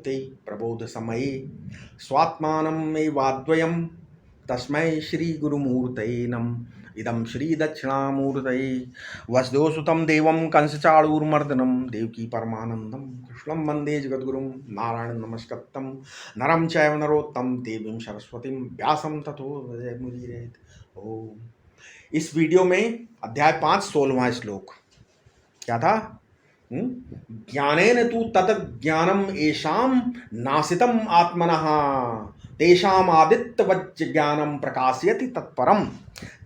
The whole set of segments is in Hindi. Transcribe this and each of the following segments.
ते प्रबोध समये स्वात्मानम् एवाद्वयम् तस्मै श्री गुरुमूर्तये नमः। इदं श्री दक्षिणामूर्तये वसुदेवसुतं देवं कंसचाणूरमर्दनं देवकी परमानन्दं कृष्णं वन्दे जगद्गुरुं नारायणं नमस्कृतं नरं चैव नरोत्तमं देवीं सरस्वतीं व्यासं ततो जयमुदीरयेत्। ओम। इस वीडियो में अध्याय 5 16वां श्लोक क्या था? ज्ञानेन तु तत् ज्ञानम येषां नासितम आत्मनः तेषाम आदित्यवच् ज्ञानम प्रकाशयति तत्परम।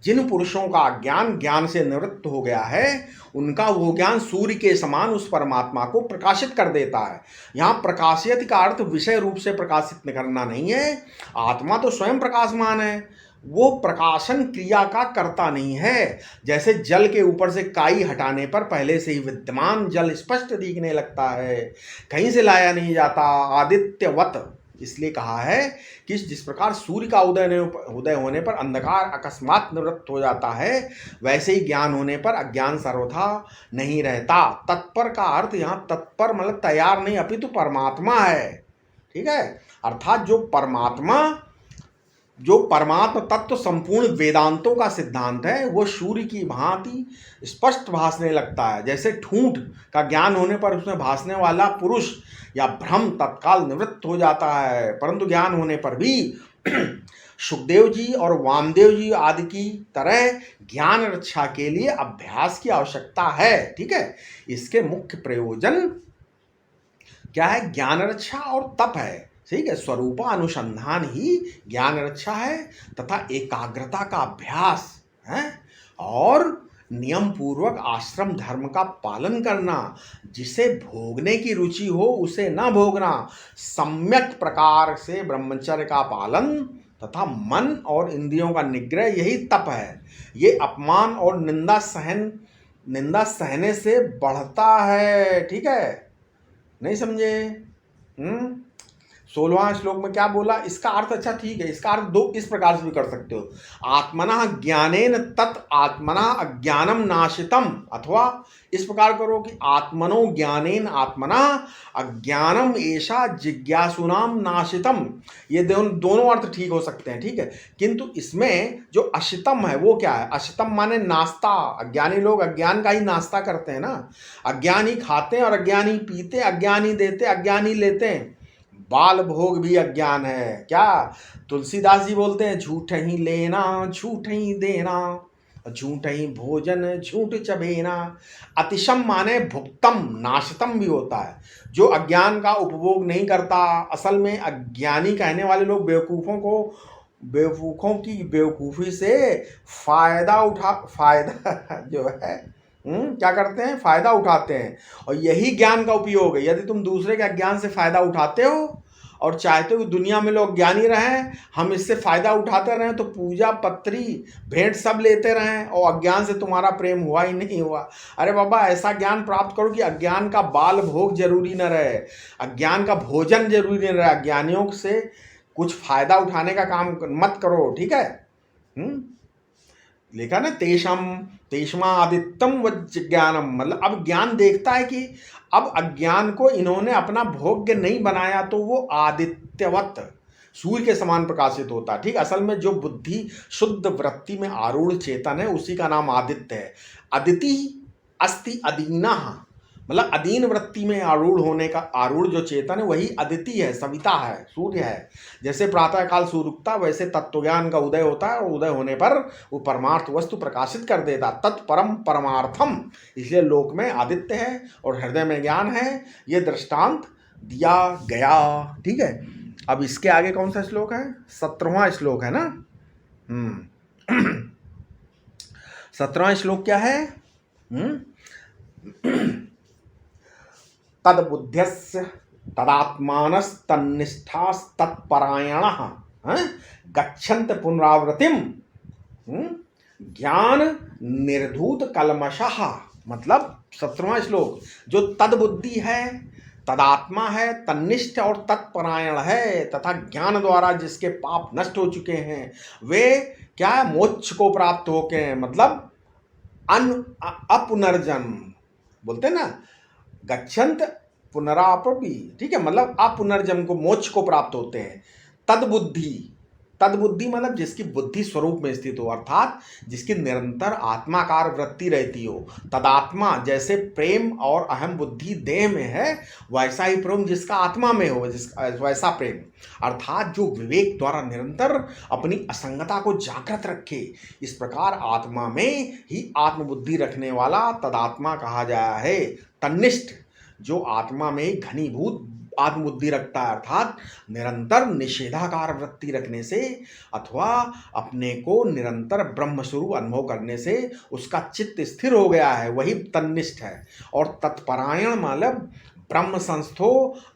जिन पुरुषों का ज्ञान ज्ञान से निवृत्त हो गया है उनका वो ज्ञान सूर्य के समान उस परमात्मा को प्रकाशित कर देता है। यहाँ प्रकाशयति का अर्थ विषय रूप से प्रकाशित करना नहीं है। आत्मा तो स्वयं प्रकाशमान है, वो प्रकाशन क्रिया का करता नहीं है। जैसे जल के ऊपर से काई हटाने पर पहले से ही विद्यमान जल स्पष्ट दिखने लगता है, कहीं से लाया नहीं जाता। आदित्यवत इसलिए कहा है कि जिस प्रकार सूर्य का उदय होने पर अंधकार अकस्मात निवृत्त हो जाता है, वैसे ही ज्ञान होने पर अज्ञान सर्वथा नहीं रहता। तत्पर का अर्थ यहाँ तत्पर मतलब तैयार नहीं, अपितु परमात्मा है। ठीक है, अर्थात जो परमात्मा तत्व संपूर्ण वेदांतों का सिद्धांत है वो सूर्य की भांति स्पष्ट भासने लगता है। जैसे ठूंठ का ज्ञान होने पर उसमें भासने वाला पुरुष या भ्रम तत्काल निवृत्त हो जाता है, परंतु ज्ञान होने पर भी सुखदेव जी और वामदेव जी आदि की तरह ज्ञान रक्षा के लिए अभ्यास की आवश्यकता है। ठीक है, इसके मुख्य प्रयोजन क्या है? ज्ञान रक्षा और तप है। ठीक है, स्वरूपानुसंधान ही ज्ञान रक्षा है तथा एकाग्रता का अभ्यास है और नियम पूर्वक आश्रम धर्म का पालन करना। जिसे भोगने की रुचि हो उसे न भोगना, सम्यक प्रकार से ब्रह्मचर्य का पालन तथा मन और इंद्रियों का निग्रह, यही तप है। ये अपमान और निंदा सहने से बढ़ता है। ठीक है, नहीं समझे? 16वां श्लोक में क्या बोला? इसका अर्थ अच्छा ठीक है, इसका अर्थ दो इस प्रकार से भी कर सकते हो। आत्मना ज्ञानेन तत् आत्मना अज्ञानम नाशितम, अथवा इस प्रकार करो कि आत्मनो ज्ञानेन आत्मना अज्ञानम ऐसा जिज्ञासुनाम नाशितम। ये दोनों अर्थ ठीक हो सकते हैं। ठीक है, किंतु इसमें जो अशितम है वो क्या है? अशितम माने नाश्ता। अज्ञानी लोग अज्ञान का ही नाश्ता करते हैं ना। अज्ञानी खाते हैं और अज्ञानी पीते, अज्ञानी देते, अज्ञानी लेते हैं। बाल भोग भी अज्ञान है। क्या तुलसीदास जी बोलते हैं? झूठ ही लेना झूठ ही देना, झूठ ही भोजन झूठ चबेना। अतिशम माने भुक्तम, नाशतम भी होता है। जो अज्ञान का उपभोग नहीं करता, असल में अज्ञानी कहने वाले लोग बेवकूफ़ों की बेवकूफ़ी से फायदा जो है क्या करते हैं? फायदा उठाते हैं, और यही ज्ञान का उपयोग है। यदि तुम दूसरे के अज्ञान से फायदा उठाते हो और चाहते हो कि दुनिया में लोग ज्ञानी रहें, हम इससे फायदा उठाते रहें, तो पूजा पत्री भेंट सब लेते रहें और अज्ञान से तुम्हारा प्रेम हुआ ही नहीं हुआ। अरे बाबा, ऐसा ज्ञान प्राप्त करो कि अज्ञान का बाल भोग जरूरी न रहे, अज्ञान का भोजन जरूरी न रहे। अज्ञानियों से कुछ फायदा उठाने का काम मत करो। ठीक है, लिखा ना, तेषमा आदित्यम वज्र ज्ञानम, मतलब अब ज्ञान देखता है कि अब अज्ञान को इन्होंने अपना भोग्य नहीं बनाया तो वो आदित्यवत सूर्य के समान प्रकाशित होता। ठीक, असल में जो बुद्धि शुद्ध वृत्ति में आरूढ़ चेतन है उसी का नाम आदित्य है। अदिति अस्ति अदीना, मतलब अधीन वृत्ति में आरूढ़ जो चेतन है वही अदिति है, सविता है, सूर्य है। जैसे प्रातःकाल सूर्य उगता वैसे तत्वज्ञान का उदय होता है और उदय होने पर वो परमार्थ वस्तु प्रकाशित कर देता। तत्परम परमार्थम, इसलिए लोक में आदित्य है और हृदय में ज्ञान है। ये दृष्टांत दिया गया। ठीक है, अब इसके आगे कौन सा श्लोक है? 17वां श्लोक है ना। 17वां श्लोक क्या है? तद्बुद्ध्यस्य तदात्मानस्तन्निष्ठास्तत्परायणः गच्छन्त पुनरावृत्तिम ज्ञान निर्धूत कलमशः। मतलब 17वां श्लोक, जो तद्बुद्धि है, तदात्मा है, तन्निष्ठ और तत्परायण है तथा ज्ञान द्वारा जिसके पाप नष्ट हो चुके हैं, वे क्या है? मोक्ष को प्राप्त होके हैं। मतलब अपुनर्जन्म बोलते ना, गच्छन्त पुनरापि, ठीक है, मतलब अपुनर्जन्म को, मोक्ष को प्राप्त होते हैं। तद्बुद्धि, तद्बुद्धि मतलब जिसकी बुद्धि स्वरूप में स्थित हो, अर्थात जिसकी निरंतर आत्माकार वृत्ति रहती हो। तदात्मा, जैसे प्रेम और अहम बुद्धि देह में है, वैसा ही प्रेम जिसका आत्मा में हो, वैसा प्रेम, अर्थात जो विवेक द्वारा निरंतर अपनी असंगता को जागृत रखे। इस प्रकार आत्मा में ही आत्मबुद्धि रखने वाला तदात्मा कहा गया है। तन्निष्ठ, जो आत्मा में घनीभूत आत्मबुद्धि रखता है, अर्थात निरंतर निषेधाकार वृत्ति रखने से अथवा अपने को निरंतर ब्रह्म स्वरूप अनुभव करने से उसका चित्त स्थिर हो गया है, वही तन्निष्ठ है। और तत्परायण मतलब ब्रह्म संस्थो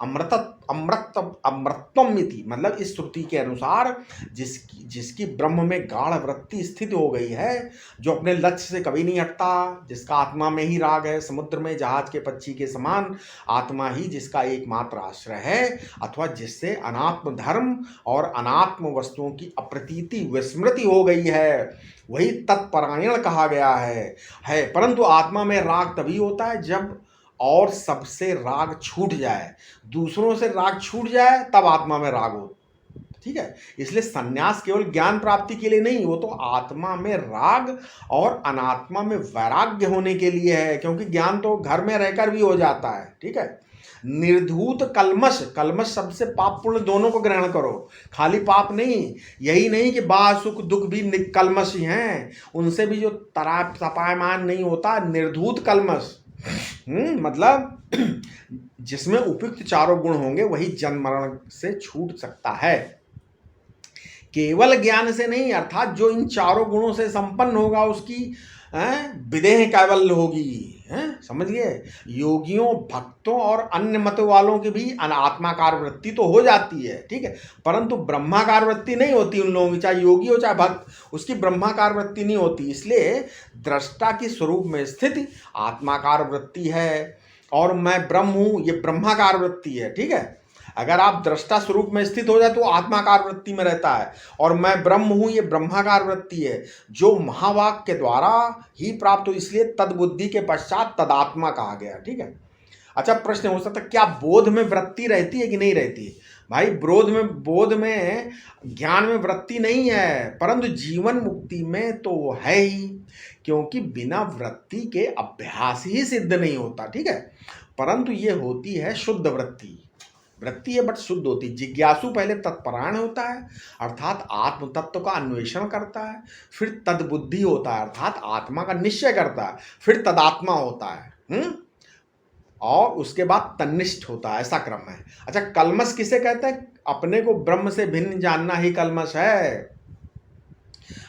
अमृतत्वम इति, मतलब इस श्रुति के अनुसार जिसकी ब्रह्म में गाढ़ वृत्ति स्थित हो गई है, जो अपने लक्ष्य से कभी नहीं हटता, जिसका आत्मा में ही राग है, समुद्र में जहाज के पक्षी के समान आत्मा ही जिसका एकमात्र आश्रय है, अथवा जिससे अनात्म धर्म और अनात्म वस्तुओं की अप्रतीति विस्मृति हो गई है, वही तत्परायण कहा गया है। परंतु आत्मा में राग तभी होता है जब और सबसे राग छूट जाए, दूसरों से राग छूट जाए, तब आत्मा में राग हो, ठीक है। इसलिए सन्यास केवल ज्ञान प्राप्ति के लिए नहीं, वो तो आत्मा में राग और अनात्मा में वैराग्य होने के लिए है, क्योंकि ज्ञान तो घर में रहकर भी हो जाता है, ठीक है। निर्धूत कलमश, कलमश शब्द से पाप पुण्य दोनों को ग्रहण करो, खाली पाप नहीं। यही नहीं कि बाह सुख दुख भी कलमश ही हैं, उनसे भी जो तपायमान नहीं होता, निर्धूत कलमश, मतलब जिसमें उपयुक्त चारों गुण होंगे, वही जन्म मरण से छूट सकता है। केवल ज्ञान से नहीं, अर्थात जो इन चारों गुणों से संपन्न होगा उसकी विदेह कैवल्य होगी, समझ गए। योगियों, भक्तों और अन्य मत वालों की भी अनात्माकार वृत्ति तो हो जाती है, ठीक है, परंतु ब्रह्माकार वृत्ति नहीं होती उन लोगों की, चाहे योगी हो चाहे भक्त, उसकी ब्रह्माकार वृत्ति नहीं होती। इसलिए दृष्टा की स्वरूप में स्थित आत्माकार वृत्ति है, और मैं ब्रह्म हूँ, ये ब्रह्माकार वृत्ति है, ठीक है। अगर आप दृष्टा स्वरूप में स्थित हो जाए तो आत्माकार वृत्ति में रहता है, और मैं ब्रह्म हूं, ये ब्रह्माकार वृत्ति है, जो महावाक्य के द्वारा ही प्राप्त हो, इसलिए तद्बुद्धि के पश्चात तदात्मा कहा गया, ठीक है। अच्छा, प्रश्न हो सकता है क्या बोध में वृत्ति रहती है कि नहीं रहती है? भाई बोध में ज्ञान में वृत्ति नहीं है, परंतु जीवन मुक्ति में तो वो है ही, क्योंकि बिना वृत्ति के अभ्यास ही सिद्ध नहीं होता, ठीक है। परंतु ये होती है शुद्ध वृत्ति, वृत्ति है बट शुद्ध होती। जिज्ञासु पहले तत्परायण होता है, अर्थात आत्म तत्व का अन्वेषण करता है, फिर तद्बुद्धि होता है, अर्थात आत्मा का निश्चय करता है, फिर तदात्मा होता है, और उसके बाद तन्निष्ठ होता है, ऐसा क्रम है। अच्छा, कलमश किसे कहते हैं? अपने को ब्रह्म से भिन्न जानना ही कलमश है,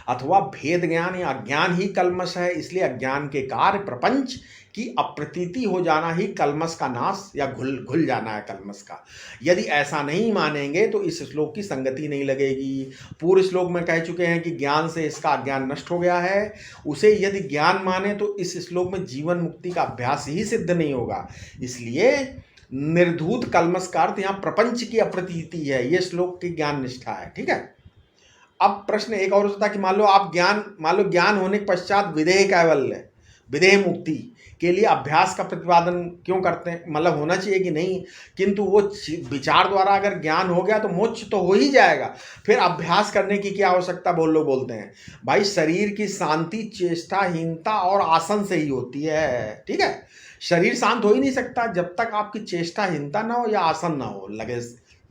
अथवा भेद ज्ञान या अज्ञान ही कलमश है। इसलिए अज्ञान के कार्य प्रपंच की अप्रतीति हो जाना ही कलमश का नाश या घुल जाना है कलमश का। यदि ऐसा नहीं मानेंगे तो इस श्लोक की संगति नहीं लगेगी। पूर्व श्लोक में कह चुके हैं कि ज्ञान से इसका अज्ञान नष्ट हो गया है, उसे यदि ज्ञान माने तो इस श्लोक में जीवन मुक्ति का अभ्यास ही सिद्ध नहीं होगा। इसलिए निर्धूत कलमश का अर्थ यहाँ प्रपंच की अप्रतीति है, ये श्लोक की ज्ञान निष्ठा है, ठीक है। अब प्रश्न एक और होता है कि मान लो ज्ञान होने के पश्चात विदेह कैवल्य, विदेह मुक्ति के लिए अभ्यास का प्रतिपादन क्यों करते हैं, मतलब होना चाहिए कि नहीं, किंतु वो विचार द्वारा अगर ज्ञान हो गया तो मोक्ष तो हो ही जाएगा, फिर अभ्यास करने की क्या आवश्यकता लोग बोलते हैं। भाई शरीर की शांति चेष्टाहीनता और आसन से ही होती है, ठीक है। शरीर शांत हो ही नहीं सकता जब तक आपकी चेष्टाहीनता ना हो या आसन ना हो लगे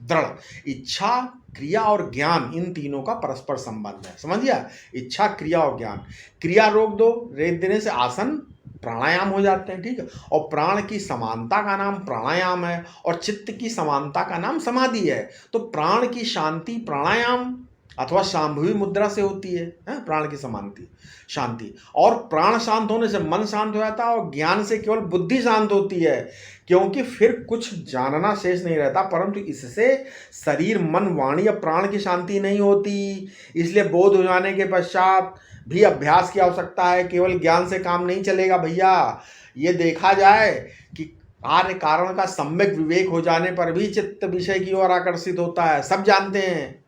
दृढ़। इच्छा, क्रिया और ज्ञान, इन तीनों का परस्पर संबंध है, समझ गया। इच्छा, क्रिया और ज्ञान, क्रिया रोक दो, रेत देने से आसन प्राणायाम हो जाते हैं, ठीक है। और प्राण की समानता का नाम प्राणायाम है, और चित्त की समानता का नाम समाधि है। तो प्राण की शांति प्राणायाम अथवा शांभवी मुद्रा से होती है, प्राण की समानती शांति। और प्राण शांत होने से मन शांत हो जाता है, और ज्ञान से केवल बुद्धि शांत होती है, क्योंकि फिर कुछ जानना शेष नहीं रहता। परंतु इससे शरीर, मन, वाणी या प्राण की शांति नहीं होती। इसलिए बोध हो जाने के पश्चात भी अभ्यास की आवश्यकता है, केवल ज्ञान से काम नहीं चलेगा भैया। ये देखा जाए कि कार्य कारण का सम्यक विवेक हो जाने पर भी चित्त विषय की ओर आकर्षित होता है, सब जानते हैं,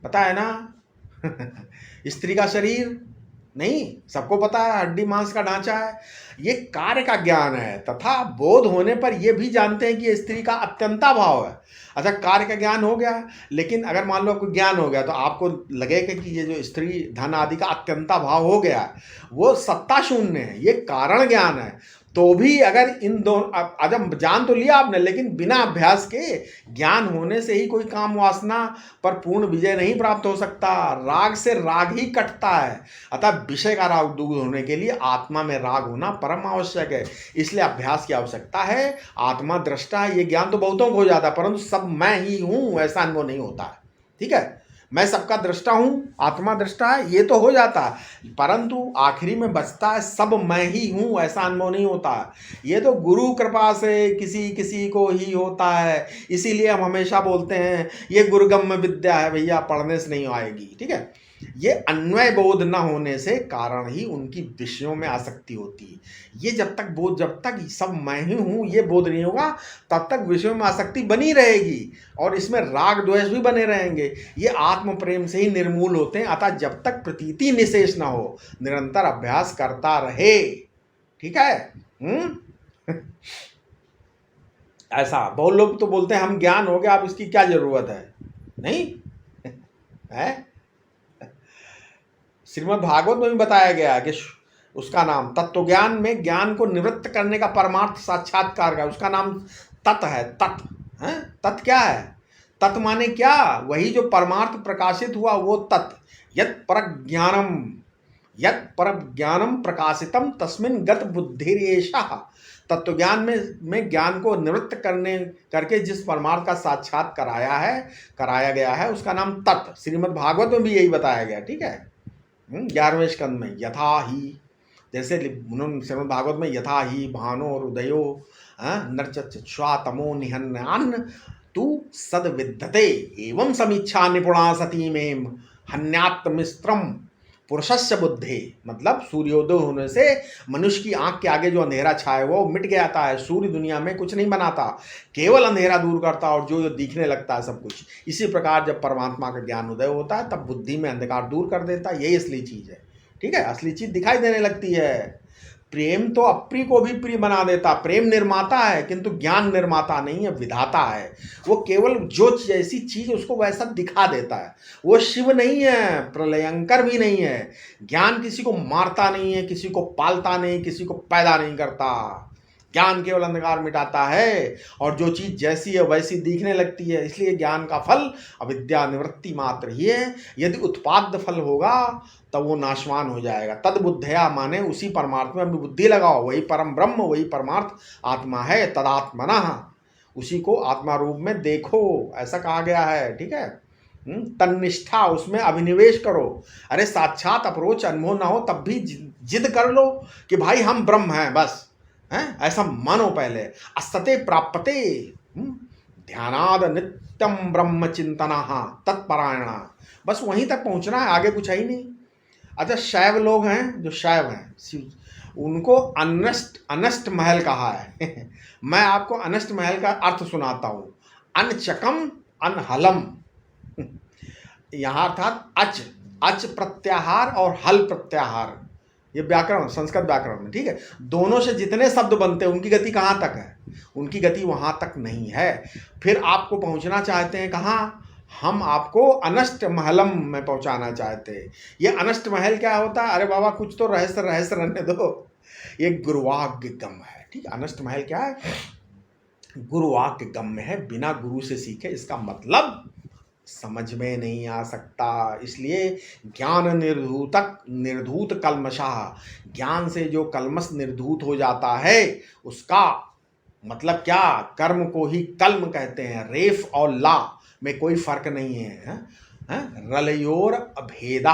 पता है ना। स्त्री का शरीर नहीं, सबको पता है हड्डी मांस का ढांचा है। ये कार्य का ज्ञान है, तथा बोध होने पर ये भी जानते हैं कि ये स्त्री का अत्यंता भाव है। अच्छा, कार्य का ज्ञान हो गया, लेकिन अगर मान लो आपको ज्ञान हो गया तो आपको लगेगा कि ये जो स्त्री धन आदि का अत्यंता भाव हो गया, वो सत्ता शून्य है, ये कारण ज्ञान है। तो भी अगर इन दोनों, अब जान तो लिया आपने, लेकिन बिना अभ्यास के ज्ञान होने से ही कोई काम वासना पर पूर्ण विजय नहीं प्राप्त हो सकता। राग से राग ही कटता है। अतः विषय का राग दूर होने के लिए आत्मा में राग होना परम आवश्यक है, इसलिए अभ्यास की आवश्यकता है। आत्मा दृष्टा है, ये ज्ञान तो बहुतों को हो जाता है, परंतु सब मैं ही हूं ऐसा अनुभव नहीं होता है। ठीक है, मैं सबका दृष्टा हूं, आत्मा दृष्टा है, ये तो हो जाता है, परंतु आखिरी में बचता है सब मैं ही हूं ऐसा अनुभव नहीं होता है। ये तो गुरु कृपा से किसी किसी को ही होता है। इसीलिए हम हमेशा बोलते हैं ये गुरुगम्य विद्या है भैया, पढ़ने से नहीं आएगी। ठीक है, ये अन्वय बोध न होने से कारण ही उनकी विषयों में आसक्ति होती है। ये जब तक सब मैं ही हूं ये बोध नहीं होगा, तब तक विषयों में आसक्ति बनी रहेगी और इसमें राग द्वेष भी बने रहेंगे। ये आत्म प्रेम से ही निर्मूल होते हैं। अतः जब तक प्रतीति निशेष ना हो, निरंतर अभ्यास करता रहे। ठीक है। ऐसा बहुत लोग तो बोलते हैं हम ज्ञान हो गया, अब इसकी क्या जरूरत है। नहीं है, श्रीमद् भागवत में भी बताया गया है कि उसका नाम तत्व ज्ञान में ज्ञान को निवृत्त करने का परमार्थ साक्षात्कार का उसका नाम तत् है। तत् है, तत् क्या है? तत् माने क्या? वही जो परमार्थ प्रकाशित हुआ वो तत्। यत् पर ज्ञानम प्रकाशितम तस्मिन् गत बुद्धिरेषा। तत्व ज्ञान में ज्ञान को निवृत्त करके जिस परमार्थ का साक्षात कराया गया है उसका नाम तत्। श्रीमद् भागवत में भी यही बताया गया। ठीक है, 11वें स्कंद में यथा ही, जैसे श्रीमद् भागवत में यथा ही भानोरुदयो नरचक्षुषा तमो निहन्यान् तु सद विद्यते एवं समीक्षा निपुणा सतीमेम हन्यात्मिस्त्रम पुरुषस्य बुद्धि। मतलब सूर्योदय होने से मनुष्य की आंख के आगे जो अंधेरा छाया वो मिट जाता है। सूर्य दुनिया में कुछ नहीं बनाता, केवल अंधेरा दूर करता और जो दिखने लगता है सब कुछ। इसी प्रकार जब परमात्मा का ज्ञान उदय होता है तब बुद्धि में अंधकार दूर कर देता है। यही असली चीज है। ठीक है, असली चीज दिखाई देने लगती है। प्रेम तो अप्रिय को भी प्रिय बना देता। प्रेम निर्माता है किंतु ज्ञान निर्माता नहीं है, विधाता है। वो केवल जो जैसी चीज उसको वैसा दिखा देता है। वो शिव नहीं है, प्रलयंकर भी नहीं है। ज्ञान किसी को मारता नहीं है, किसी को पालता नहीं, किसी को पैदा नहीं करता। ज्ञान केवल अंधकार मिटाता है और जो चीज जैसी है वैसी दिखने लगती है। इसलिए ज्ञान का फल अविद्या निवृत्ति मात्र ही है। यदि उत्पाद फल होगा तब वो नाशवान हो जाएगा। तद बुद्धया माने उसी परमार्थ में बुद्धि लगाओ, वही परम ब्रह्म, वही परमार्थ आत्मा है। तदात्मनः, उसी को आत्मा रूप में देखो, ऐसा कहा गया है। ठीक है, तन्निष्ठा, उसमें अभिनिवेश करो। अरे साक्षात अप्रोच अनुभव ना हो तब भी जिद कर लो कि भाई हम ब्रह्म हैं, बस है ऐसा मानो पहले। असते प्राप्यते ध्यानाद नित्यम ब्रह्म चिंतना तत्परायणा। बस वहीं तक पहुंचना है, आगे कुछ है ही नहीं। अच्छा, शैव लोग हैं, जो शैव हैं उनको अनष्ट महल कहा है। मैं आपको अनष्ट महल का अर्थ सुनाता हूं। अनचकम अनहलम, यहाँ अर्थात अच प्रत्याहार और हल प्रत्याहार, ये व्याकरण, संस्कृत व्याकरण में। ठीक है, दोनों से जितने शब्द बनते हैं उनकी गति कहाँ तक है? उनकी गति वहां तक नहीं है। फिर आपको पहुंचना चाहते हैं कहाँ? हम आपको अनष्ट महलम में पहुंचाना चाहते हैं। ये अनष्ट महल क्या होता है? अरे बाबा कुछ तो रहस्य रहने दो। ये गुरुवाक्य गम है। ठीक है, अनष्ट महल क्या है? गुरुवाक्य गम में है, बिना गुरु से सीखे इसका मतलब समझ में नहीं आ सकता। इसलिए ज्ञान निर्धूत कल्मषाः, ज्ञान से जो कल्मष निर्धूत हो जाता है उसका मतलब क्या? कर्म को ही कल्म कहते हैं। रेफ और ला में कोई फर्क नहीं है। रलयोर अभेदा,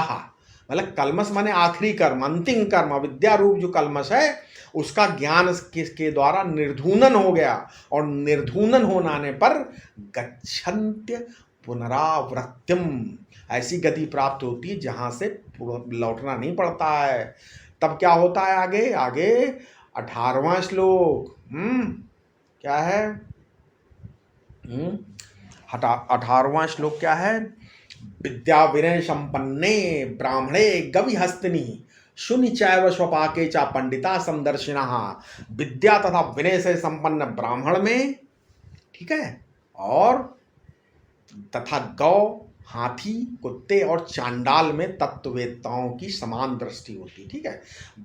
मतलब कल्मष माने आखिरी कर्म, अंतिम कर्म। अविद्या रूप जो कल्मष है उसका ज्ञान के द्वारा निर्धूनन हो गया और निर्धूनन होने पर गच्छन्त्य पुनरावृत्तिम, ऐसी गति प्राप्त होती है जहां से लौटना नहीं पड़ता है। तब क्या होता है आगे 18वां श्लोक क्या है? 18वां श्लोक क्या है? विद्या विनय संपन्ने ब्राह्मणे गविहस्तिनी शून्य चैव स्वपाके चा पंडिता समदर्शिनः, विद्या तथा विनय से संपन्न ब्राह्मण में, ठीक है, और तथा गौ, हाथी, कुत्ते और चांडाल में तत्ववेत्ताओं की समान दृष्टि होती है। ठीक है,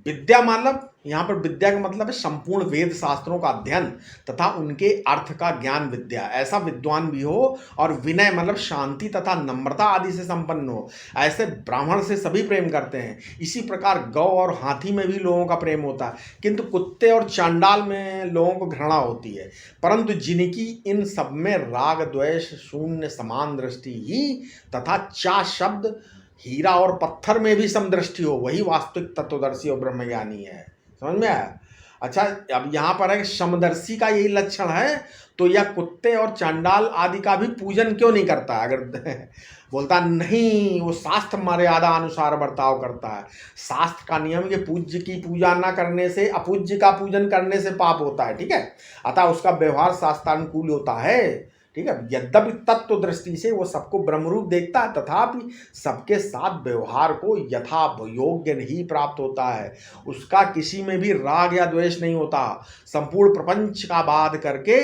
विद्या मतलब यहाँ पर विद्या का मतलब है संपूर्ण वेद शास्त्रों का अध्ययन तथा उनके अर्थ का ज्ञान विद्या, ऐसा विद्वान भी हो। और विनय मतलब शांति तथा नम्रता आदि से संपन्न हो, ऐसे ब्राह्मण से सभी प्रेम करते हैं। इसी प्रकार गौ और हाथी में भी लोगों का प्रेम होता है, किंतु कुत्ते और चांडाल में लोगों को घृणा होती है। परंतु जिनकी इन सब में राग द्वेष शून्य समान दृष्टि ही तथा चा शब्द हीरा और पत्थर में भी समदृष्टि हो, वही वास्तविक तत्वदर्शी और ब्रह्मज्ञानी है। समझ में आया? अच्छा, अब यहाँ पर है समदर्शी का यही लक्षण है, तो यह कुत्ते और चांडाल आदि का भी पूजन क्यों नहीं करता? अगर बोलता नहीं, वो शास्त्र मर्यादा अनुसार बर्ताव करता है। शास्त्र का नियम ये पूज्य की पूजा न करने से अपूज्य का पूजन करने से पाप होता है। ठीक है, अतः उसका व्यवहार शास्त्रानुकूल होता है। ठीक है, यद्यपि तत्व दृष्टि से वो सबको ब्रह्मरूप देखता है, तथापि सबके साथ व्यवहार को यथा योग्य नहीं प्राप्त होता है। उसका किसी में भी राग या द्वेष नहीं होता। संपूर्ण प्रपंच का बाध करके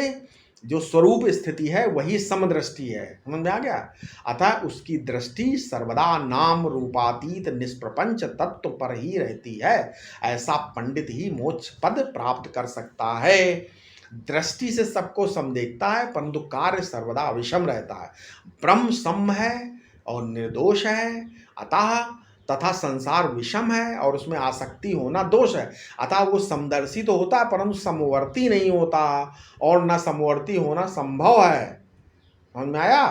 जो स्वरूप स्थिति है वही समदृष्टि है। समझ में आ गया? अतः उसकी दृष्टि सर्वदा नाम रूपातीत निष्प्रपंच तत्व पर ही रहती है। ऐसा पंडित ही मोक्ष पद प्राप्त कर सकता है। दृष्टि से सबको सम देखता है, परंतु कार्य सर्वदा अविषम रहता है। ब्रह्म सम है और निर्दोष है, अतः तथा संसार विषम है और उसमें आसक्ति होना दोष है। अतः वो समदर्शी तो होता है परंतु समवर्ती नहीं होता, और न समवर्ती होना संभव है। समझ में आया?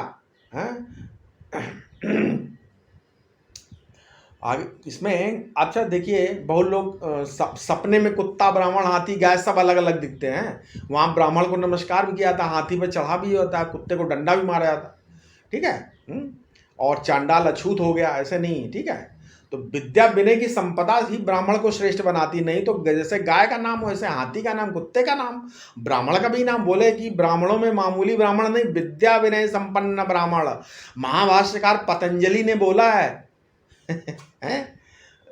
आगे इसमें अच्छा देखिए, बहुत लोग सपने में कुत्ता, ब्राह्मण, हाथी, गाय सब अलग अलग दिखते हैं। वहाँ ब्राह्मण को नमस्कार भी किया था, हाथी पर चढ़ा भी होता है, कुत्ते को डंडा भी मारा जाता। ठीक है, और चांडाल अछूत हो गया, ऐसे नहीं। ठीक है, तो विद्या विनय की संपदा ही ब्राह्मण को श्रेष्ठ बनाती। नहीं तो जैसे गाय का नाम हो, ऐसे हाथी का नाम, कुत्ते का नाम, ब्राह्मण का भी नाम। बोले कि ब्राह्मणों में मामूली ब्राह्मण नहीं, विद्या विनय संपन्न ब्राह्मण। महाभाष्यकार पतंजलि ने बोला है हैं?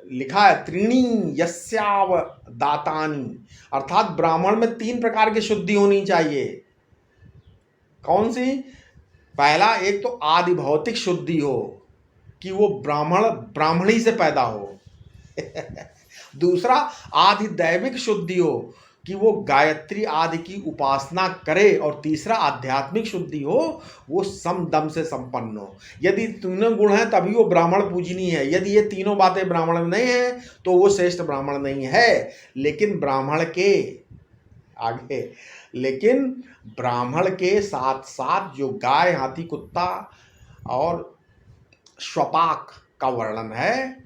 लिखा है त्रीणी यस्याव दातानी, अर्थात ब्राह्मण में 3 प्रकार की शुद्धि होनी चाहिए। कौन सी? पहला, एक तो आदि भौतिक शुद्धि हो कि वो ब्राह्मणी से पैदा हो। दूसरा, आदि दैविक शुद्धि हो कि वो गायत्री आदि की उपासना करे। और तीसरा, आध्यात्मिक शुद्धि हो, वो सम दम से संपन्न हो। यदि तीनों गुण हैं तभी वो ब्राह्मण पूजनीय है। यदि ये तीनों बातें ब्राह्मण में नहीं है तो वो श्रेष्ठ ब्राह्मण नहीं है। लेकिन ब्राह्मण के साथ साथ जो गाय, हाथी, कुत्ता और स्वपाक का वर्णन है,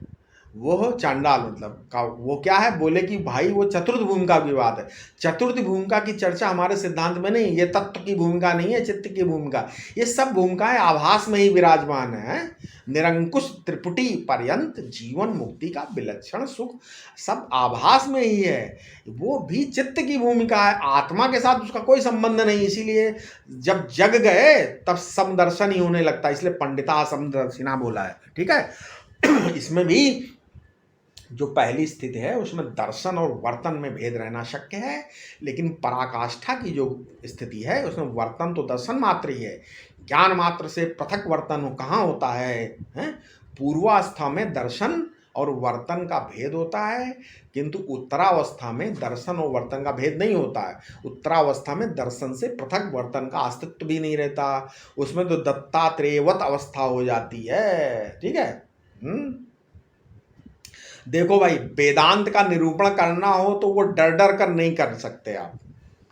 वो चांडाल मतलब का वो क्या है? बोले कि भाई वो चतुर्थ भूमिका की बात है। चतुर्थ भूमिका की चर्चा हमारे सिद्धांत में नहीं। ये तत्व की भूमिका नहीं है, चित्त की भूमिका। ये सब भूमिकाएं आभास में ही विराजमान है। निरंकुश त्रिपुटी पर्यंत जीवन मुक्ति का विलक्षण सुख सब आभास में ही है। वो भी चित्त की भूमिका है, आत्मा के साथ उसका कोई संबंध नहीं। इसीलिए जब जग गए तब समदर्शन ही होने लगता है, इसलिए पंडिता समदर्शिना बोला है। ठीक है, इसमें भी जो पहली स्थिति है उसमें दर्शन और वर्तन में भेद रहना शक्य है, लेकिन पराकाष्ठा की जो स्थिति है उसमें वर्तन तो दर्शन मात्र ही है। ज्ञान मात्र से पृथक वर्तन कहाँ होता है? पूर्वावस्था में दर्शन और वर्तन का भेद होता है, किंतु उत्तरावस्था में दर्शन और वर्तन का भेद नहीं होता है। उत्तरावस्था में दर्शन से पृथक वर्तन का अस्तित्व भी नहीं रहता, उसमें तो दत्तात्रेयवत अवस्था हो जाती है। ठीक है, देखो भाई, वेदांत का निरूपण करना हो तो वो डर डर कर नहीं कर सकते आप।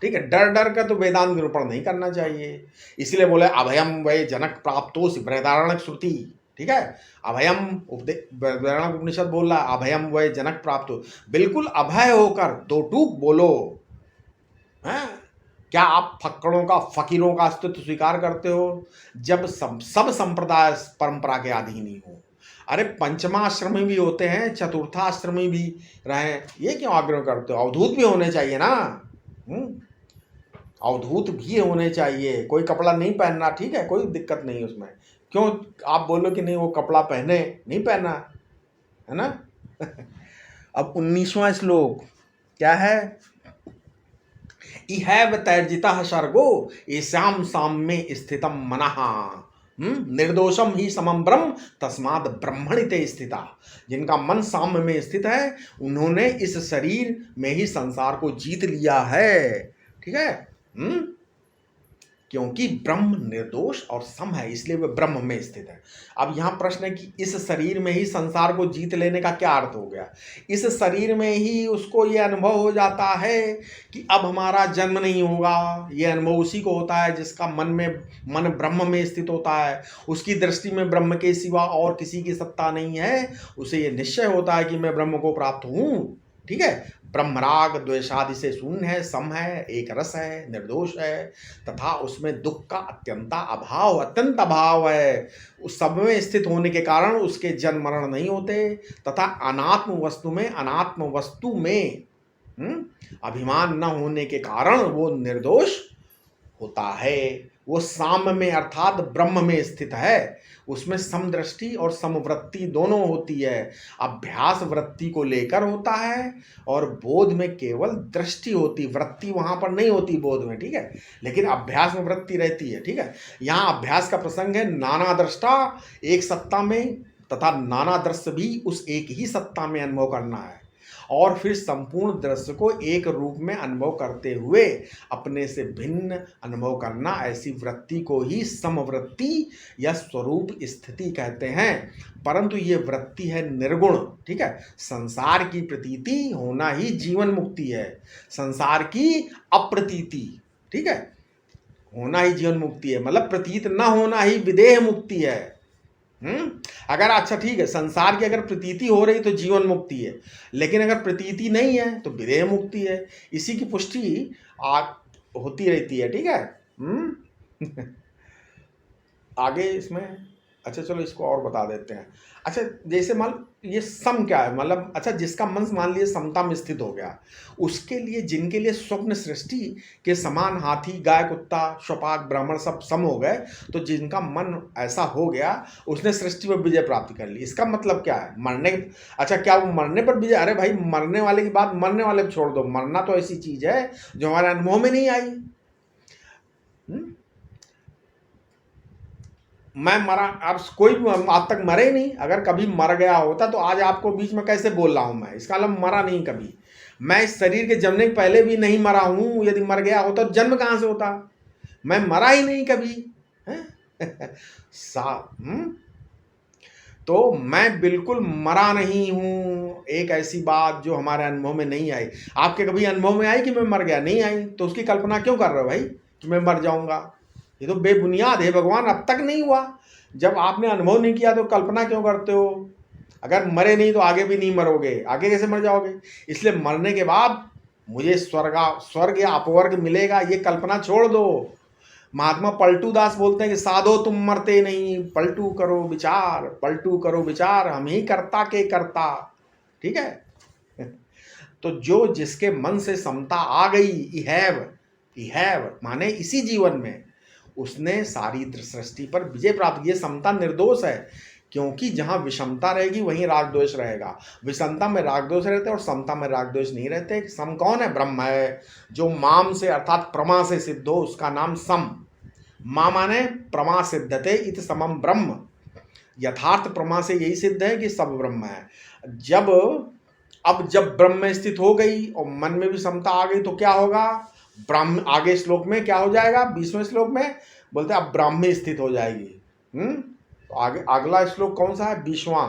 ठीक है, डर डर कर तो वेदांत निरूपण नहीं करना चाहिए। इसलिए बोले अभयम वै जनक प्राप्तोस बृहदारण्यक श्रुति। ठीक है, अभयम बृहदारण्यक उपनिषद बोल रहा है अभयम वै जनक प्राप्त हो। बिल्कुल अभय होकर दो टूक बोलो। हैं? क्या आप फक्कड़ों का, फकीरों का अस्तित्व स्वीकार करते हो जब सब संप्रदाय परंपरा के अधीन ही हो? अरे पंचमाश्रमी भी होते हैं, चतुर्थाश्रमी भी रहे, ये क्यों आग्रह करते हो? अवधूत भी होने चाहिए ना। अवधूत भी होने चाहिए। कोई कपड़ा नहीं पहनना, ठीक है, कोई दिक्कत नहीं उसमें। क्यों आप बोलो कि नहीं वो कपड़ा पहने? नहीं पहना है ना। अब 19वां श्लोक क्या है? इहैव तैर्जितः सर्गो येषां साम्ये स्थितं मनः निर्दोषम ही समम ब्रह्म तस्माद ब्रह्मणि ते स्थिता। जिनका मन साम्य में स्थित है उन्होंने इस शरीर में ही संसार को जीत लिया है। ठीक है। क्योंकि ब्रह्म निर्दोष और सम है, इसलिए वह ब्रह्म में स्थित है। अब यहाँ प्रश्न है कि इस शरीर में ही संसार को जीत लेने का क्या अर्थ हो गया? इस शरीर में ही उसको ये अनुभव हो जाता है कि अब हमारा जन्म नहीं होगा। ये अनुभव उसी को होता है जिसका मन ब्रह्म में स्थित होता है। उसकी दृष्टि में ब्रह्म के सिवा और किसी की सत्ता नहीं है। उसे ये निश्चय होता है कि मैं ब्रह्म को प्राप्त हूँ। ठीक है। ब्रह्मराग द्वेषादि से शून्य है, सम है, एक रस है, निर्दोष है, तथा उसमें दुख का अत्यंत अभाव है। उस सब में स्थित होने के कारण उसके जन्म मरण नहीं होते, तथा अनात्म वस्तु में अभिमान न होने के कारण वो निर्दोष होता है। वो साम्य में अर्थात ब्रह्म में स्थित है। उसमें समदृष्टि और समवृत्ति दोनों होती है। अभ्यास वृत्ति को लेकर होता है और बोध में केवल दृष्टि होती, वृत्ति वहां पर नहीं होती बोध में। ठीक है। लेकिन अभ्यास में वृत्ति रहती है। ठीक है। यहाँ अभ्यास का प्रसंग है नाना दृष्टा एक सत्ता में तथा नाना दृश्य भी उस एक ही सत्ता में अनुभव करना है, और फिर संपूर्ण दृश्य को एक रूप में अनुभव करते हुए अपने से भिन्न अनुभव करना। ऐसी वृत्ति को ही समवृत्ति या स्वरूप स्थिति कहते हैं। परंतु ये वृत्ति है निर्गुण। ठीक है। संसार की प्रतीति होना ही जीवन मुक्ति है, संसार की अप्रतीति, ठीक है, होना ही जीवन मुक्ति है। मतलब प्रतीत न होना ही विदेह मुक्ति है। अगर अच्छा ठीक है, संसार की अगर प्रतीति हो रही तो जीवन मुक्ति है, लेकिन अगर प्रतीति नहीं है तो विदेह मुक्ति है। इसी की पुष्टि होती रहती है। ठीक है। आगे इसमें अच्छा चलो इसको और बता देते हैं। अच्छा जैसे मान ये सम क्या है, मतलब अच्छा जिसका मन मान लीजिए समता में स्थित हो गया, उसके लिए जिनके लिए स्वप्न सृष्टि के समान हाथी गाय कुत्ता शपाक ब्राह्मण सब सम हो गए, तो जिनका मन ऐसा हो गया उसने सृष्टि पर विजय प्राप्त कर ली। इसका मतलब क्या है? मरने, अच्छा क्या वो मरने पर विजय? अरे भाई मरने वाले की बात मरने वाले पर छोड़ दो। मरना तो ऐसी चीज है जो हमारे अनुभव में नहीं आई। मैं मरा, अब कोई भी आज तक मरे ही नहीं। अगर कभी मर गया होता तो आज आपको बीच में कैसे बोल रहा हूं मैं? इसका मतलब मरा नहीं कभी। मैं इस शरीर के जन्मने के पहले भी नहीं मरा हूं। यदि मर गया होता तो जन्म कहां से होता? मैं मरा ही नहीं कभी है? तो मैं बिल्कुल मरा नहीं हूं। एक ऐसी बात जो हमारे अनुभव में नहीं आई। आपके कभी अनुभव में आई कि मैं मर गया? नहीं आई। तो उसकी कल्पना क्यों कर रहे हो भाई कि मैं मर जाऊंगा? ये तो बेबुनियाद है भगवान। अब तक नहीं हुआ, जब आपने अनुभव नहीं किया तो कल्पना क्यों करते हो? अगर मरे नहीं तो आगे भी नहीं मरोगे, आगे कैसे मर जाओगे? इसलिए मरने के बाद मुझे स्वर्ग या अपवर्ग मिलेगा, ये कल्पना छोड़ दो। महात्मा पलटू दास बोलते हैं कि साधो तुम मरते नहीं, पलटू करो विचार, पलटू करो विचार, हम ही कर्ता के कर्ता। ठीक है। तो जो जिसके मन से समता आ गई, इहैव माने इसी जीवन में, उसने सारी सृष्टि पर विजय प्राप्त की। समता निर्दोष है, क्योंकि जहां विषमता रहेगी वहीं राग द्वेष रहेगा। विषमता में राग द्वेष रहते हैं और समता में राग द्वेष नहीं रहते। सम कौन है? ब्रह्म है। जो माम से अर्थात प्रमा से सिद्ध हो उसका नाम सम। मा माने प्रमा सिद्धते इत समम ब्रह्म। यथार्थ प्रमा से यही सिद्ध है कि सब ब्रह्म है। जब ब्रह्म में स्थित हो गई और मन में भी समता आ गई तो क्या होगा? ब्रह्म, आगे श्लोक में क्या हो जाएगा? 20वें श्लोक में बोलते हैं अब ब्रह्म में स्थित हो जाएगी। तो आगे अगला श्लोक कौन सा है? 20वां।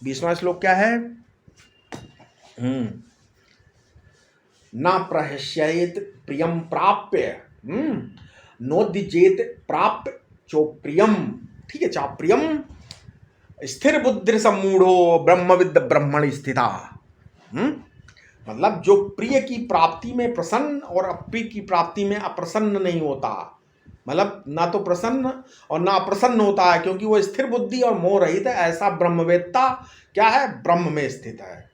20वां श्लोक क्या है? ना प्रहस्येत प्रियम प्राप्य नोद्विजेत प्राप्य चोप्रियम। ठीक है, चाप्रियम स्थिर बुद्धि सम्मूढ़ो ब्रह्मविद ब्रह्मणि स्थिता। मतलब जो प्रिय की प्राप्ति में प्रसन्न और अप्रिय की प्राप्ति में अप्रसन्न नहीं होता। मतलब ना तो प्रसन्न और ना अप्रसन्न होता है, क्योंकि वो स्थिर बुद्धि और मोह रहित है। ऐसा ब्रह्मवेत्ता क्या है? ब्रह्म में स्थित है।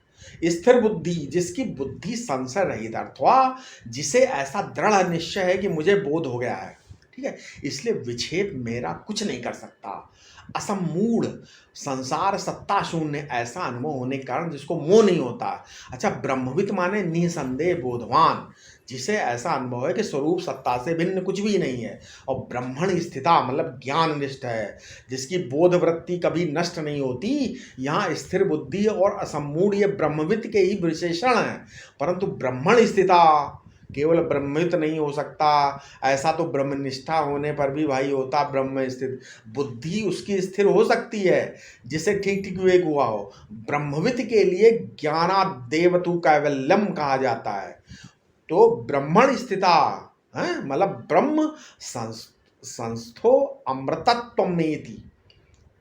स्थिर बुद्धि, जिसकी बुद्धि संशय रहित, अथवा जिसे ऐसा दृढ़ निश्चय है कि मुझे बोध हो गया है, ठीक है। इसलिए विक्षेप मेरा कुछ नहीं कर सकता। असमूढ़ संसार सत्ता शून्य ऐसा अनुभव होने के कारण जिसको मोह नहीं होता। अच्छा, ब्रह्मविद माने निसंदेह बोधवान, जिसे ऐसा अनुभव है कि स्वरूप सत्ता से भिन्न कुछ भी नहीं है। और ब्रह्मण स्थिता मतलब ज्ञान निष्ठ है, जिसकी बोध वृत्ति कभी नष्ट नहीं होती। यहाँ स्थिर बुद्धि और असमूढ़ ये ब्रह्मविद के ही विशेषण हैं, परंतु ब्रह्मण स्थिता केवल ब्रह्मित नहीं हो सकता। ऐसा तो ब्रह्मनिष्ठा होने पर भी भाई होता। ब्रह्म स्थित बुद्धि उसकी स्थिर हो सकती है जिसे ठीक ठीक विवेक हुआ हो। ब्रह्मविद के लिए ज्ञानादेवतु कैवल्यम कहा जाता है। तो ब्रह्मण स्थिता है मतलब ब्रह्म संस्थो अमृतत्वमेति,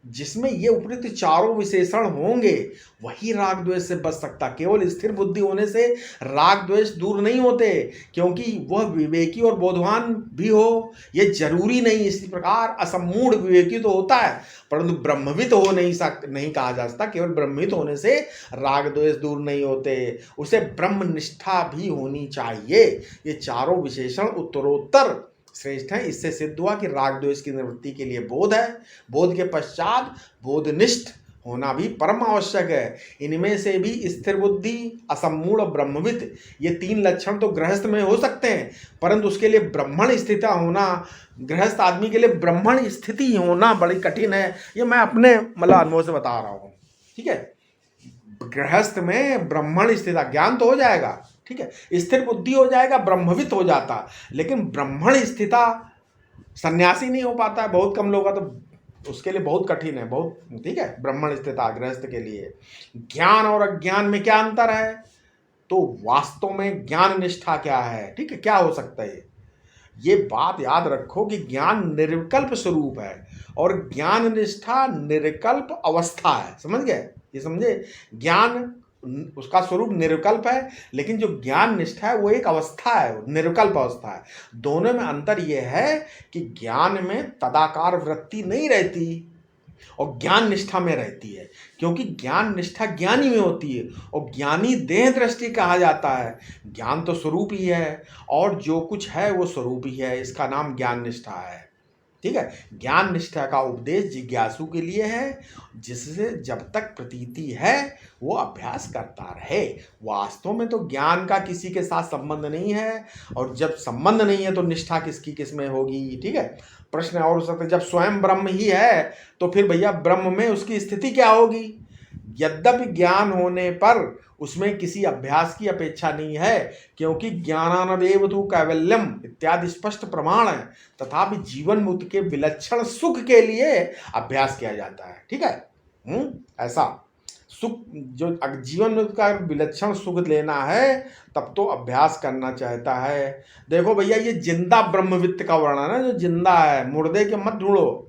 जिसमें ये उपयुक्त चारों विशेषण होंगे वही राग द्वेष से बच सकता। केवल स्थिर बुद्धि होने से राग द्वेष दूर नहीं होते, क्योंकि वह विवेकी और बोधवान भी हो ये जरूरी नहीं। इसी प्रकार असमूढ़ विवेकी तो होता है, परंतु ब्रह्मविद हो नहीं कहा जा सकता। केवल ब्रह्मविद होने से राग द्वेष दूर नहीं होते, उसे ब्रह्मनिष्ठा भी होनी चाहिए। ये चारों विशेषण उत्तरोत्तर श्रेष्ठ है। इससे सिद्ध हुआ कि राग द्वेष की निवृत्ति के लिए बोध है, बोध के पश्चात बोधनिष्ठ होना भी परम आवश्यक है। इनमें से भी स्थिर बुद्धि, असमूढ़ और ब्रह्मविद ये तीन लक्षण तो गृहस्थ में हो सकते हैं, परंतु उसके लिए ब्रह्मण स्थिति होना, गृहस्थ आदमी के लिए ब्रह्मण स्थिति होना बड़ी कठिन है। ये मैं अपने मतलब अनुभव से बता रहा हूँ, ठीक है। गृहस्थ में ब्रह्मण स्थिति ज्ञान तो हो जाएगा, ठीक है, स्थिर बुद्धि हो जाएगा, ब्रह्मविद हो जाता, लेकिन ब्रह्मण स्थिता सन्यासी नहीं हो पाता है। बहुत कम लोग तो उसके लिए बहुत कठिन है, बहुत, ठीक है। ब्रह्मण स्थिता गृहस्थ के लिए। ज्ञान और अज्ञान में क्या अंतर है? तो वास्तव में ज्ञान निष्ठा क्या है, ठीक है, क्या हो सकता है? ये बात याद रखो कि ज्ञान निर्विकल्प स्वरूप है और ज्ञान निष्ठा निर्विकल्प अवस्था है। समझ गए? ये समझे? ज्ञान उसका स्वरूप निर्विकल्प है, लेकिन जो ज्ञान निष्ठा है वो एक अवस्था है, निर्विकल्प अवस्था है। दोनों में अंतर यह है कि ज्ञान में तदाकार वृत्ति नहीं रहती और ज्ञान निष्ठा में रहती है, क्योंकि ज्ञान निष्ठा ज्ञानी में होती है और ज्ञानी देह दृष्टि कहा जाता है। ज्ञान तो स्वरूप ही है और जो कुछ है वो स्वरूप ही है, इसका नाम ज्ञान निष्ठा है, ठीक है। ज्ञान निष्ठा का उपदेश जिज्ञासु के लिए है, जिससे जब तक प्रतीति है वो अभ्यास करता रहे। वास्तव में तो ज्ञान का किसी के साथ संबंध नहीं है, और जब संबंध नहीं है तो निष्ठा किसकी किस में होगी, ठीक है। प्रश्न और हो सकता है, जब स्वयं ब्रह्म ही है तो फिर भैया ब्रह्म में उसकी स्थिति क्या होगी? यद्यपि ज्ञान होने पर उसमें किसी अभ्यास की अपेक्षा नहीं है, क्योंकि ज्ञानानदेव तु कैवल्यम इत्यादि स्पष्ट प्रमाण है। तथापि जीवन मुक्त के विलक्षण सुख के लिए अभ्यास किया जाता है, ठीक है। ऐसा सुख जो जीवन मुक्त का विलक्षण सुख लेना है तब तो अभ्यास करना चाहता है। देखो भैया, ये जिंदा ब्रह्मवित्त का वर्णन है, जो जिंदा है, मुर्दे के मत ढूंढो।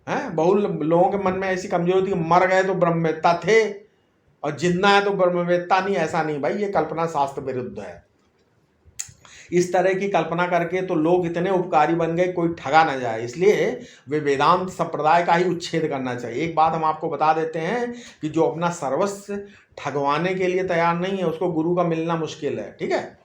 हैं, बहुत लोगों के मन में ऐसी कमजोरी होती है, मर गए तो ब्रह्मवेत्ता थे और जिंदा है तो ब्रह्मवेत्ता नहीं। ऐसा नहीं भाई, ये कल्पना शास्त्र विरुद्ध है। इस तरह की कल्पना करके तो लोग इतने उपकारी बन गए, कोई ठगा ना जाए, इसलिए वे वेदांत संप्रदाय का ही उच्छेद करना चाहिए। एक बात हम आपको बता देते हैं कि जो अपना सर्वस्व ठगवाने के लिए तैयार नहीं है उसको गुरु का मिलना मुश्किल है, ठीक है।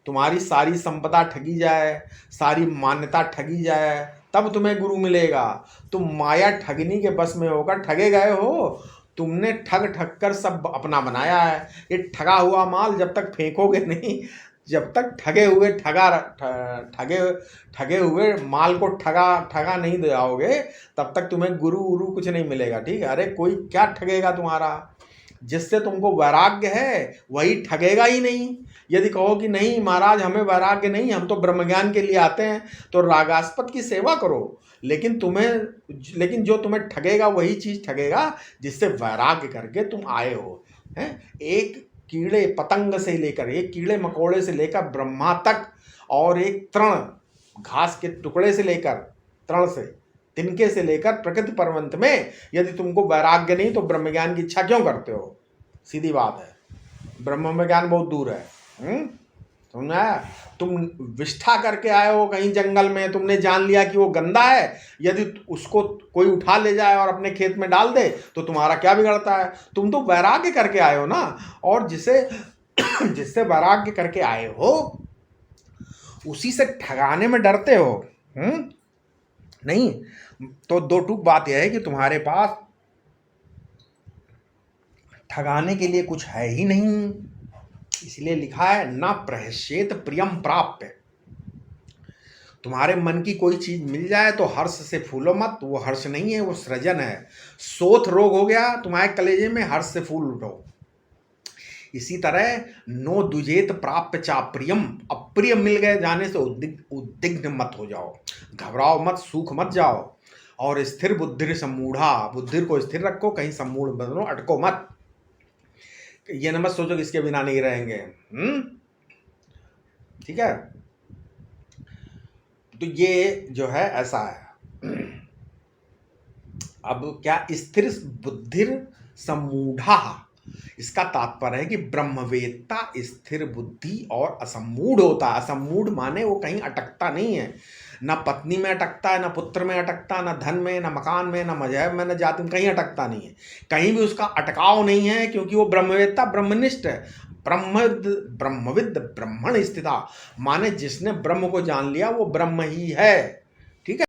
तुम्हारी सारी संपदा ठगी जाए, सारी मान्यता ठगी जाए, तब तुम्हें गुरु मिलेगा। तुम माया ठगनी के बस में होकर ठगे गए हो। तुमने ठग ठग कर सब अपना बनाया है। ये ठगा हुआ माल जब तक फेंकोगे नहीं, जब तक ठगे हुए माल को ठगा नहीं दिलाओगे, तब तक तुम्हें गुरु उरु कुछ नहीं मिलेगा, ठीक है। अरे कोई क्या ठगेगा तुम्हारा? जिससे तुमको वैराग्य है वही ठगेगा ही नहीं। यदि कहो कि नहीं महाराज हमें वैराग्य नहीं, हम तो ब्रह्मज्ञान के लिए आते हैं, तो रागास्पद की सेवा करो, लेकिन जो तुम्हें ठगेगा वही चीज ठगेगा जिससे वैराग्य करके तुम आए हो। हैं, एक कीड़े पतंग से लेकर, एक कीड़े मकोड़े से लेकर ब्रह्मा तक, और एक तृण घास के टुकड़े से लेकर, तृण से तिनके से लेकर प्रकृति पर्वंत में यदि तुमको वैराग्य नहीं तो ब्रह्मज्ञान की इच्छा क्यों करते हो? सीधी बात है, ब्रह्म ज्ञान बहुत दूर है। समझा? तुम विष्ठा करके आए हो कहीं जंगल में, तुमने जान लिया कि वो गंदा है, यदि उसको कोई उठा ले जाए और अपने खेत में डाल दे तो तुम्हारा क्या बिगड़ता है? तुम तो वैराग्य करके आए हो ना, और जिससे वैराग्य करके आए हो उसी से ठगाने में डरते हो। नहीं, तो दो टूक बात यह है कि तुम्हारे पास ठगाने के लिए कुछ है ही नहीं, इसलिए लिखा है न प्रहस्येत प्रियम प्राप्य। तुम्हारे मन की कोई चीज मिल जाए तो हर्ष से फूलो मत, वो हर्ष नहीं है, वो सृजन है। शोथ रोग हो गया तुम्हारे कलेजे में, हर्ष से फूल उठो। इसी तरह नो दुजेत प्राप्य चाप्रियम, अप्रिय मिल गए जाने से उद्विग्न मत हो जाओ, घबराओ मत, सूख मत जाओ। और स्थिर बुद्धि सम्मूढ़ा, बुद्धि को स्थिर रखो, कहीं सम्मूढ़ बनो, अटको मत। ये न मत सोचो कि इसके बिना नहीं रहेंगे। ठीक है, तो ये जो है ऐसा है। अब क्या स्थिर बुद्धि सम्मूढ़ा, इसका तात्पर्य है कि ब्रह्मवेत्ता स्थिर बुद्धि और असम्मूढ़ होता है। असम्मूढ़ माने वो कहीं अटकता नहीं है, ना पत्नी में अटकता है, ना पुत्र में अटकता, ना धन में, ना मकान में, ना मजहब में, ना जाति में, कहीं अटकता नहीं है, कहीं भी उसका अटकाव नहीं है, क्योंकि वो ब्रह्मवेत्ता ब्रह्मनिष्ठ है। ब्रह्मविद ब्रह्मण स्थिता, माने जिसने ब्रह्म को जान लिया वो ब्रह्म ही है। ठीक है।